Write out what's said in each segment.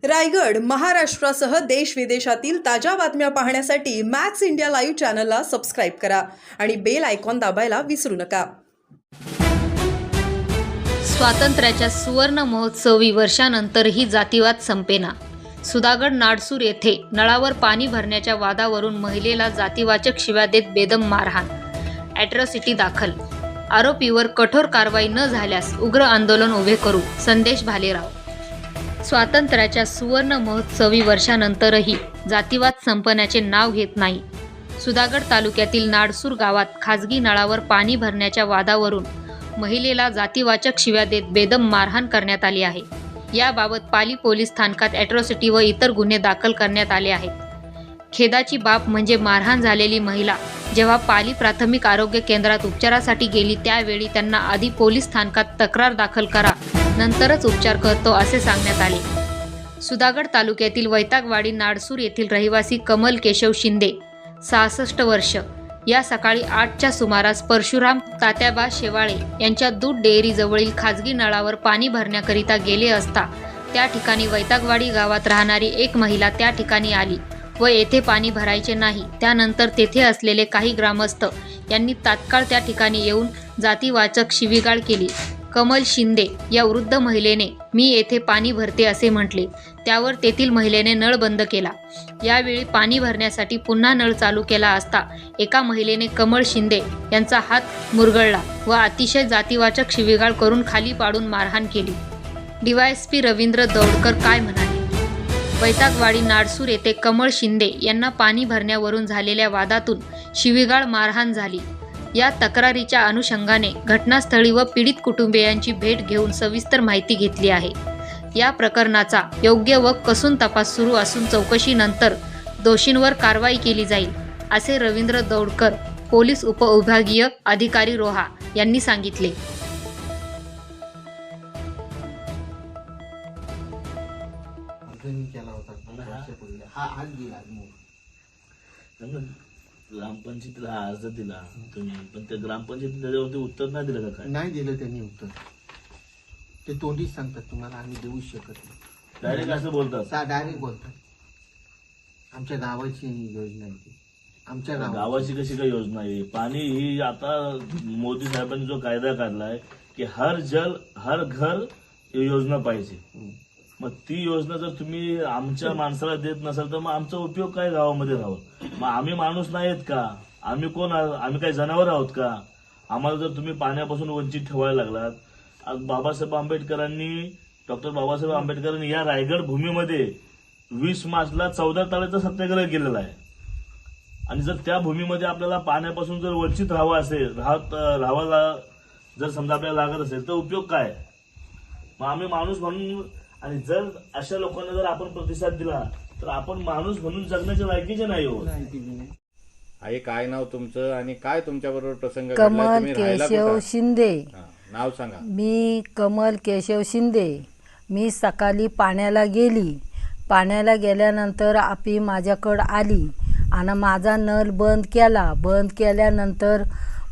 रायगड, महाराष्ट्रासह देश विदेशातील ताज्या बातम्या पाहण्यासाठी मॅक्स इंडिया लाईव्ह चॅनलला सबस्क्राईब करा आणि बेल आयकॉन दाबायला विसरू नका. स्वातंत्र्याच्या सुवर्ण महोत्सवी वर्षानंतरही जातीवाद संपेना. सुधागड नाडसूर येथे नळावर पाणी भरण्याच्या वादावरून महिलेला जातीवाचक शिव्या देत बेदम मारहाण. ॲट्रॉसिटी दाखल. आरोपीवर कठोर कारवाई न झाल्यास उग्र आंदोलन उभे करू, संदेश भालेराव. स्वातंत्र्याच्या सुवर्ण महोत्सवी वर्षानंतरही जातीवाद संपण्याचे नाव घेत नाही. सुधागड तालुक्यातील नाडसूर गावात खाजगी नळावर पाणी भरण्याच्या वादावरून महिलेला जातीवाचक शिव्या देत बेदम मारहाण करण्यात आली आहे. याबाबत पाली पोलीस स्थानकात ॲट्रॉसिटी व इतर गुन्हे दाखल करण्यात आले आहेत. खेदाची बाब म्हणजे मारहाण झालेली महिला जेव्हा पाली प्राथमिक आरोग्य केंद्रात उपचारासाठी गेली त्यावेळी त्यांना आधी पोलीस स्थानकात तक्रार दाखल करा, नंतरच उपचार करतो असे सांगण्यात आले. सुधागड तालुक्यातील वैतागवाडी नाडसूर येथील रहिवासी कमल केशव शिंदे 66 वर्ष या सकाळी 8च्या सुमारास परशुराम तात्याबा शेवाळे यांच्या दूध डेअरीजवळील खाजगी नळावर पाणी भरण्याकरिता गेले असता त्या ठिकाणी वैतागवाडी गावात राहणारी एक महिला त्या ठिकाणी आली व येथे पाणी भरायचे नाही. त्यानंतर तेथे असलेले काही ग्रामस्थ यांनी तात्काळ त्या ठिकाणी येऊन जातीवाचक शिवीगाळ केली. कमल शिंदे या वृद्ध महिलेने मी येथे पाणी भरते असे म्हटले. त्यावर तेथील महिलेने नळ बंद केला. यावेळी पाणी भरण्यासाठी पुन्हा नळ चालू केला असता एका महिलेने कमल शिंदे यांचा हात मुरगळला व अतिशय जातीवाचक शिवीगाळ करून खाली पाडून मारहाण केली. DYSP रवींद्र दौडकर काय म्हणाले? वैतागवाडी नाडसूर येथे कमल शिंदे यांना पाणी भरण्यावरून झालेल्या वादातून शिवीगाळ मारहाण झाली. या तक्रारीच्या अनुषंगाने घटनास्थळी व पीडित कुटुंबियांची भेट घेऊन सविस्तर माहिती घेतली आहे. या प्रकरणाचा योग्य व कसून तपास सुरू असून चौकशीनंतर दोषींवर कारवाई केली जाईल, असे रवींद्र दौडकर, पोलीस उपविभागीय अधिकारी रोहा यांनी सांगितले. ग्रामपंचायतीला अर्ज दिला तुम्ही, पण त्या ग्रामपंचायतीने त्याच्यावरती उत्तर नाही दिलं का? काय नाही दिलं त्यांनी उत्तर. ते तोंडीच सांगतात तुम्हाला आम्ही देऊ शकत नाही. डायरेक्ट असं बोलतात. डायरेक्ट बोलतात. आमच्या गावाची योजना आहे ती. आमच्या गावाची कशी काय योजना आहे? पाणी ही आता मोदी साहेबांनी जो कायदा काढलाय की हर जल हर घर ही योजना पाहिजे. मग ती योजना जर तुम्ही आमच्या माणसाला देत नसाल तर मग आमचा उपयोग काय गावामध्ये राहून? मग आम्ही माणूस नाहीत का? आम्ही कोण? आम्ही काही जनावर आहोत का? आम्हाला जर तुम्ही पाण्यापासून वंचित ठेवायला लागलात. आज डॉक्टर बाबासाहेब आंबेडकरांनी या रायगड भूमीमध्ये 20 मार्चला 14 तळ्याचा सत्याग्रह केलेला आहे. आणि जर त्या भूमीमध्ये आपल्याला पाण्यापासून जर वंचित राहायला जर समजा आपल्याला लागत असेल तर उपयोग काय? मग आम्ही माणूस म्हणून, आणि जर अशा लोकांना जर आपण प्रतिसाद दिला तर आपण माणूस म्हणून जगण्याच्या लायकीचे नाही होत. आई, काय नाव तुमचं आणि काय तुमच्या बरोबर प्रसंग घडला? कमल तुम्ही राहायला केशव कुठं? शिंदे. नाव सांगा. मी कमल केशव शिंदे. मी सकाळी पाण्याला गेली. पाण्याला गेल्यानंतर आपी माझ्याकडं आली आणि माझा नळ बंद केला. बंद केल्यानंतर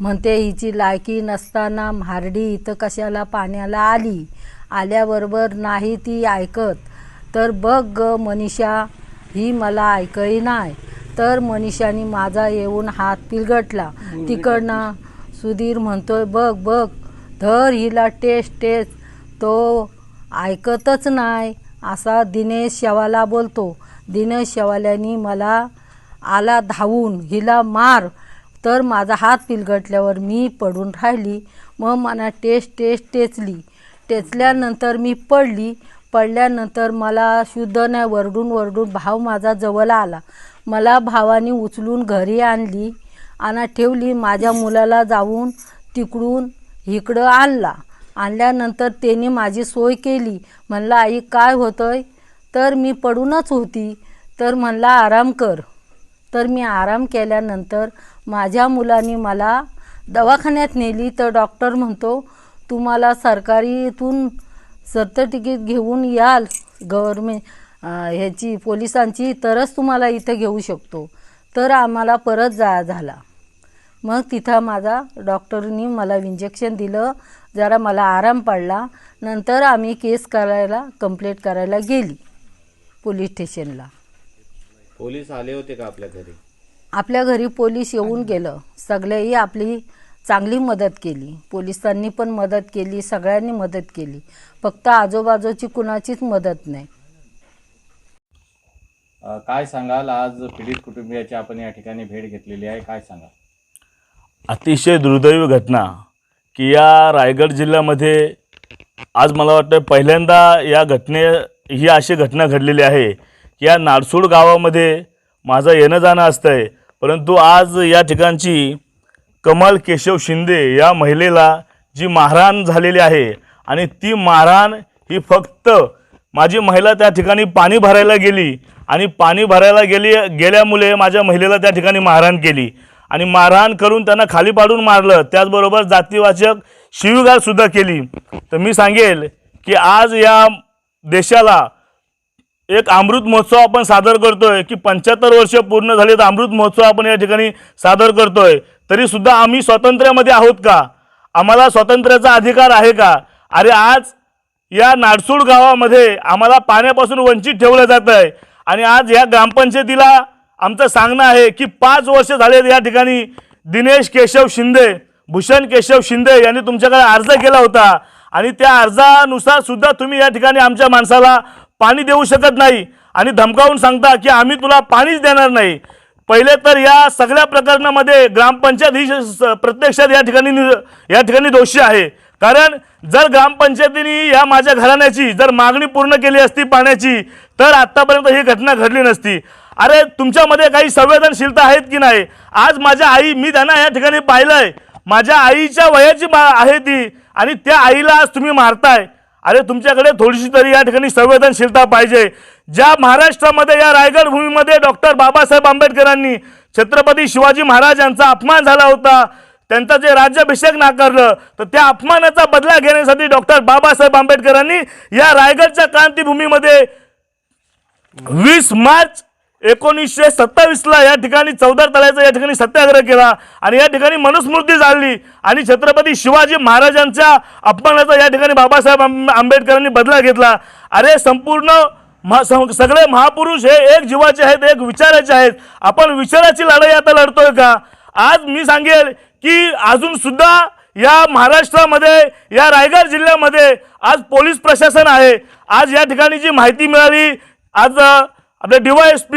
म्हणते हिची लायकी नसताना म्हारडी इथं कशाला पाण्याला आली? आल्याबरोबर नाही ती ऐकत. तर बघ ग मनीषा, ही मला ऐकई नाही. तर मनीषाने माझा येऊन हात पिलगटला. तिकडनं सुधीर म्हणतोय बघ बघ धर हिला टेस्ट. तो ऐकतच नाही. असा दिनेश शेवाला बोलतो. दिनेश शेवाल्यानी मला आला धावून, हिला मार. तर माझा हात पिलगटल्यावर मी पडून राहिली. मग मला टेचली. टेचल्यानंतर मी पडली. पडल्यानंतर मला शुद्ध नाही, वरडून भाव माझा जवळ आला. मला भावाने उचलून घरी आणली आणि ठेवली. माझ्या मुलाला जाऊन तिकडून इकडं आणल्यानंतर त्याने माझी सोय केली. म्हणला आई काय होतंय? तर मी पडूनच होती. तर म्हणला आराम कर. तर मी आराम केल्यानंतर माझ्या मुलाने मला दवाखान्यात नेली. तर डॉक्टर म्हणतो तुम्हाला सरकारीतून सर्टिफिकेट घेऊन याल गव्हर्मेंट ह्याची पोलिसांची, तरच तुम्हाला इथं घेऊ शकतो. तर आम्हाला परत झाला. मग तिथं माझा डॉक्टरनी मला इंजेक्शन दिलं. जरा मला आराम पडला. नंतर आम्ही केस करायला कंप्लेंट करायला गेली. पोलीस स्टेशनला. पोलीस आले होते का आपल्या घरी? आपल्या घरी पोलीस येऊन गेलं. सगळेही आपली चांगली मदत केली. पोलिसांनी पण मदत केली, सगळ्यांनी मदत केली. फक्त आजूबाजूची कुणाचीच मदत नाही. काय सांगाल, आज पीडित कुटुंबियाची आपण या ठिकाणी भेट घेतलेली आहे, काय सांगाल? अतिशय दुर्दैवी घटना की या रायगड जिल्ह्यामध्ये आज मला वाटतं पहिल्यांदा ही अशी घटना घडलेली आहे की या नाडसूड गावामध्ये माझं येणं जाणं असतं आहे, परंतु आज या ठिकाणची कमल केशव शिंदे या महिलेला जी मारहाण झालेली आहे आणि ती मारहाण ही फक्त माझी महिला त्या ठिकाणी पाणी भरायला गेली आणि पाणी भरायला गेल्यामुळे माझ्या महिलेला त्या ठिकाणी मारहाण केली आणि मारहाण करून त्यांना खाली पाडून मारलं. त्याचबरोबर जातीवाचक शिवीगाळसुद्धा केली. तर मी सांगेल की आज या देशाला एक अमृत महोत्सव आपण सादर करतोय की 75 वर्ष पूर्ण झालेत, अमृत महोत्सव आपण या ठिकाणी सादर करतोय. तरीसुद्धा आम्ही स्वातंत्र्यामध्ये आहोत का? आम्हाला स्वातंत्र्याचा अधिकार आहे का? अरे आज या नाडसूड गावामध्ये आम्हाला पाण्यापासून वंचित ठेवलं जातं आहे आणि आज या ग्रामपंचायतीला आमचं सांगणं आहे की 5 वर्ष झालेत या ठिकाणी दिनेश केशव शिंदे, भूषण केशव शिंदे यांनी तुमच्याकडे अर्ज केला होता आणि त्या अर्जानुसार सुद्धा तुम्ही या ठिकाणी आमच्या माणसाला पाणी देऊ शकत नाही आणि धमकावून सांगता की आम्ही तुला पाणीच देणार नाही. पहिले तर या सगळ्या प्रकरणामध्ये ग्रामपंचायत ही प्रत्यक्षात या ठिकाणी दोषी आहे. कारण जर ग्रामपंचायतीने या माझ्या घराण्याची जर मागणी पूर्ण केली असती पाण्याची तर आत्तापर्यंत ही घटना घडली नसती. अरे तुमच्यामध्ये काही संवेदनशीलता आहेत की नाही? आज माझ्या आई, मी त्यांना या ठिकाणी पाहिलंय, माझ्या आईच्या वयाची आहे ती आणि त्या आईला आज तुम्ही मारताय. अरे तुमच्याकडे थोडीशी तरी या ठिकाणी संवेदनशीलता पाहिजे. ज्या महाराष्ट्रामध्ये या रायगड भूमीमध्ये डॉक्टर बाबासाहेब आंबेडकरांनी छत्रपती शिवाजी महाराज यांचा अपमान झाला होता, त्यांचा जे राज्याभिषेक नाकारलं, तर त्या अपमानाचा बदला घेण्यासाठी डॉक्टर बाबासाहेब आंबेडकरांनी या रायगडच्या क्रांतीभूमीमध्ये 20 मार्च 1927ला या ठिकाणी चौदार तळ्याचा या ठिकाणी सत्याग्रह केला आणि या ठिकाणी मनुस्मृती जाळली आणि छत्रपती शिवाजी महाराजांच्या अपमानाचा या ठिकाणी बाबासाहेब आंबेडकरांनी बदला घेतला. अरे संपूर्ण सगळे महापुरुष हे एक जीवाचे आहेत, एक विचाराचे आहेत. आपण विचाराची लढाई आता लढतोय का? आज मी सांगेल की अजून सुद्धा या महाराष्ट्रामध्ये, या रायगड जिल्ह्यामध्ये आज पोलीस प्रशासन आहे. आज या ठिकाणी जी माहिती मिळाली, आज आपले DYSP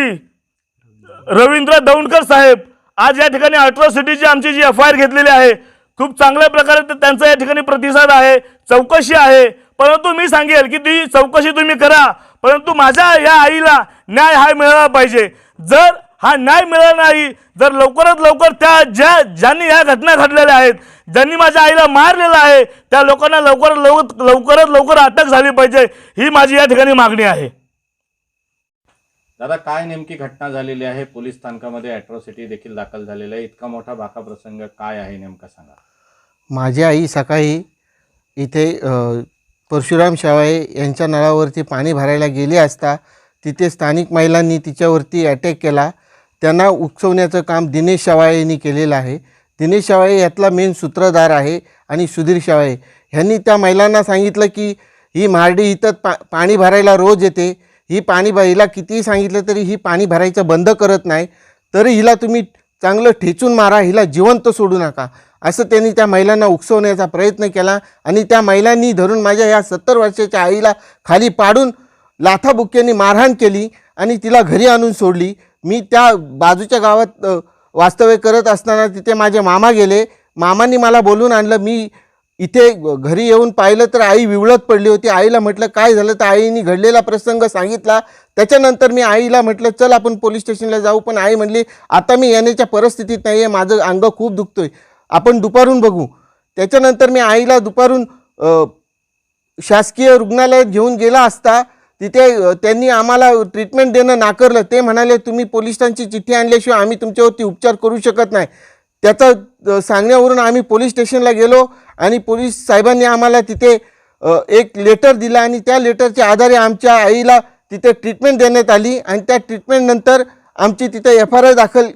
रवींद्र दौंडकर साहेब आज या ठिकाणी अट्रॉसिटीची आमची जी FIR घेतलेली आहे, खूप चांगल्या प्रकारे त्यांचा या ठिकाणी प्रतिसाद आहे, चौकशी आहे. परंतु मी सांगेल की ती चौकशी तुम्ही करा, परंतु माझ्या या आईला न्याय हा मिळाला पाहिजे. जर हा न्याय मिळाला नाही, जर लवकरात लवकर त्या ज्यांनी ह्या घटना घडलेल्या आहेत, ज्यांनी माझ्या आईला मारलेलं आहे, त्या लोकांना लवकरात लवकर अटक झाली पाहिजे, ही माझी या ठिकाणी मागणी आहे. दादा, काय नेमकी घटना झालेली आहे? पोलीस स्थानकामध्ये अॅट्रॉसिटी देखील दाखल झालेला आहे. इतका मोठा बाका प्रसंग काय आहे नेमका सांगा. माझी आई सकाळी इथे परशुराम शेवाळे यांच्या नळावरती पाणी भरायला गेली असता तिथे स्थानिक महिलांनी तिच्यावरती अटॅक केला. त्यांना उकसवण्याचं काम दिनेश शेवाळे यांनी केलेलं आहे. दिनेश शेवाळे यातला मेन सूत्रधार आहे आणि सुधीर शेवाळे ह्यांनी त्या महिलांना सांगितलं की ही म्हारडी इथं पाणी भरायला रोज येते, ही हिला कितीही सांगितलं तरी ही पाणी भरायचं बंद करत नाही, तरी हिला तुम्ही चांगलं ठेचून मारा, हिला जिवंत सोडू नका, असं त्यांनी त्या महिलांना उकसवण्याचा प्रयत्न केला. आणि त्या महिलांनी धरून माझ्या या 70 वर्षाच्या आईला खाली पाडून लाथाबुक्क्यांनी मारहाण केली आणि तिला घरी आणून सोडली. मी त्या बाजूच्या गावात वास्तव्य करत असताना तिथे माझे मामा गेले. मामांनी मला बोलून आणलं. मी इथे घरी येऊन पाहिलं तर आई विवळत पडली होती. आईला म्हटलं काय झालं, तर आईने घडलेला प्रसंग सांगितला. त्याच्यानंतर मी आईला म्हटलं चल आपण पोलीस स्टेशनला जाऊ, पण आई म्हणली आता मी येण्याच्या परिस्थितीत नाही आहे, माझं अंग खूप दुखतोय, आपण दुपारून बघू. त्याच्यानंतर मी आईला दुपारून शासकीय रुग्णालयात घेऊन गेला असता तिथे त्यांनी आम्हाला ट्रीटमेंट देणं नाकारलं. ते म्हणाले तुम्ही पोलिसांची चिठ्ठी आणल्याशिवाय आम्ही तुमच्यावरती उपचार करू शकत नाही. त्याचं सांगण्यावरून आम्ही पोलीस स्टेशनला गेलो आणि पोलीस साहेबांनी आम्हाला तिथे एक लेटर दिला आणि त्या लेटरच्या आधारे आमच्या आईला तिथे ट्रीटमेंट देण्यात आली आणि त्या ट्रीटमेंटनंतर आमची तिथे FIR दाखल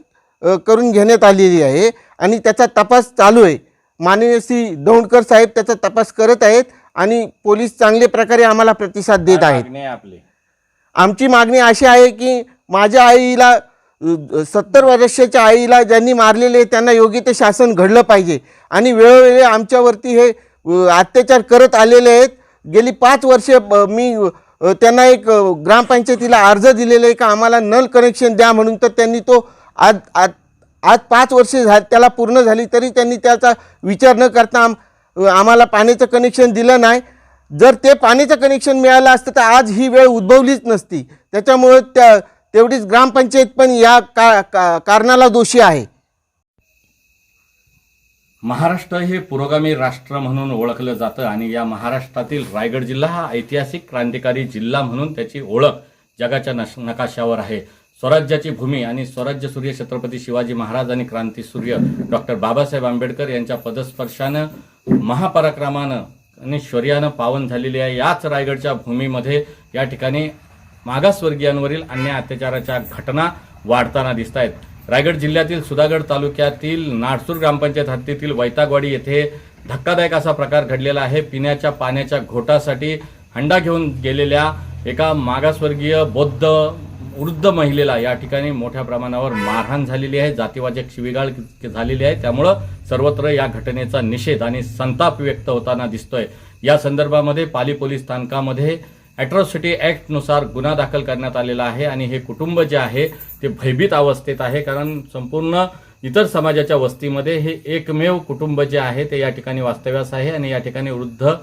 करून घेण्यात आलेली आहे आणि त्याचा तपास चालू आहे. माननीय श्री दौंडकर साहेब त्याचा तपास करत आहेत आणि पोलीस चांगल्या प्रकारे आम्हाला प्रतिसाद देत आहेत. आपले आमची मागणी अशी आहे की माझ्या आईला 70 वर्षाच्या आईला ज्यांनी मारलेले त्यांना योग्य ते शासन घडलं पाहिजे आणि वेळोवेळी आमच्यावरती हे अत्याचार करत आलेले आहेत. गेली 5 वर्षे मी त्यांना एक ग्रामपंचायतीला अर्ज दिलेला आहे का आम्हाला नल कनेक्शन द्या म्हणून, तर त्यांनी तो आज 5 वर्षे त्याला पूर्ण झाली तरी त्यांनी त्याचा विचार न करता आम्हाला पाण्याचं कनेक्शन दिलं नाही. जर ते पाण्याचं कनेक्शन मिळालं असतं तर आज ही वेळ उद्भवलीच नसती. त्याच्यामुळे तेवढीच ग्रामपंचायत पण या कारणाला दोषी आहे. महाराष्ट्र हे पुरोगामी राष्ट्र म्हणून ओळखलं जातं आणि या महाराष्ट्रातील रायगड जिल्हा हा ऐतिहासिक क्रांतिकारी जिल्हा म्हणून त्याची ओळख जगाच्या नकाशावर आहे. स्वराज्याची भूमी आणि स्वराज्य सूर्य छत्रपती शिवाजी महाराज आणि क्रांतीसूर्य डॉक्टर बाबासाहेब आंबेडकर यांच्या पदस्पर्शानं महापराक्रमानं आणि शौर्यानं पावन झालेली आहे. याच रायगडच्या भूमीमध्ये या ठिकाणी मागासवर्गीयांवरील अन्याय अत्याचाराच्या घटना वाढताना दिसत आहेत. रायगड जिल्ह्यातील सुधागड तालुक्यातील नाडसूर ग्रामपंचायत हद्दीतील वैतागवाडी येथे धक्कादायक असा प्रकार घडलेला आहे. पिण्याच्या पाण्याच्या घोटासाठी हंडा घेऊन गेलेल्या एका मागासवर्गीय बौद्ध वृद्ध महिलेला या ठिकाणी मोठ्या प्रमाणावर मारहाण झालेली आहे, जातीवाचक शिवीगाळ झालेली आहे. त्यामुळं सर्वत्र या घटनेचा निषेध आणि संताप व्यक्त होताना दिसतोय. या संदर्भामध्ये पाली पोलीस स्थानकामध्ये अॅट्रॉसिटी ॲक्टनुसार गुन्हा दाखल करण्यात आलेला आहे आणि हे कुटुंब जे आहे ते भयभीत अवस्थेत आहे, कारण संपूर्ण इतर समाजाच्या वस्तीमध्ये हे एकमेव कुटुंब जे आहे ते या ठिकाणी वास्तव्यास आहे आणि या ठिकाणी वृद्ध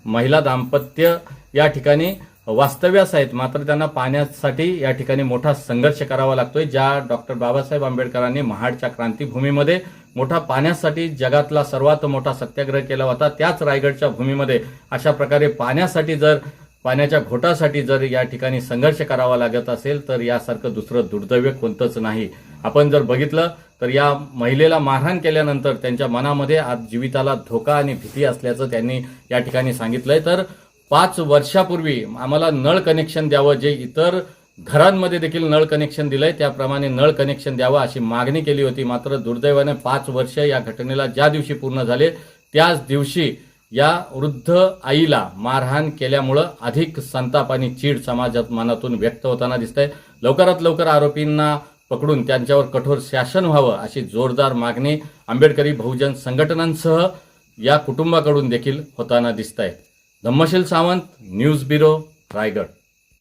महिला दाम्पत्य या ठिकाणी वास्तव्यास आहेत. मात्र त्यांना पाण्यासाठी या ठिकाणी मोठा संघर्ष करावा लागतोय. ज्या डॉक्टर बाबासाहेब आंबेडकरांनी महाडच्या क्रांतीभूमीमध्ये मोठा पाण्यासाठी जगातला सर्वात मोठा सत्याग्रह केला होता, त्याच रायगडच्या भूमीमध्ये अशा प्रकारे पाण्याच्या घोटासाठी जर या ठिकाणी संघर्ष करावा लागत असेल तर यासारखं दुसरं दुर्दैव कोणतंच नाही. आपण जर बघितलं तर या महिलेला मारहाण केल्यानंतर त्यांच्या मनामध्ये आज जीविताला धोका आणि भीती असल्याचं त्यांनी या ठिकाणी सांगितलंय. तर 5 वर्षापूर्वी आम्हाला नळ कनेक्शन द्यावं, जे इतर घरांमध्ये देखील नळ कनेक्शन दिलंय त्याप्रमाणे नळ कनेक्शन द्यावं अशी मागणी केली होती. मात्र दुर्दैवाने 5 वर्ष या घटनेला ज्या दिवशी पूर्ण झाले त्याच दिवशी या वृद्ध आईला मारहाण केल्यामुळं अधिक संताप आणि चीड समाजात मनातून व्यक्त होताना दिसतंय. लवकरात लवकर आरोपींना पकडून त्यांच्यावर कठोर शासन व्हावं अशी जोरदार मागणी आंबेडकरी बहुजन संघटनांसह या कुटुंबाकडून देखील होताना दिसत आहे. Dhammasheel Sawant, news bureau, Raigad.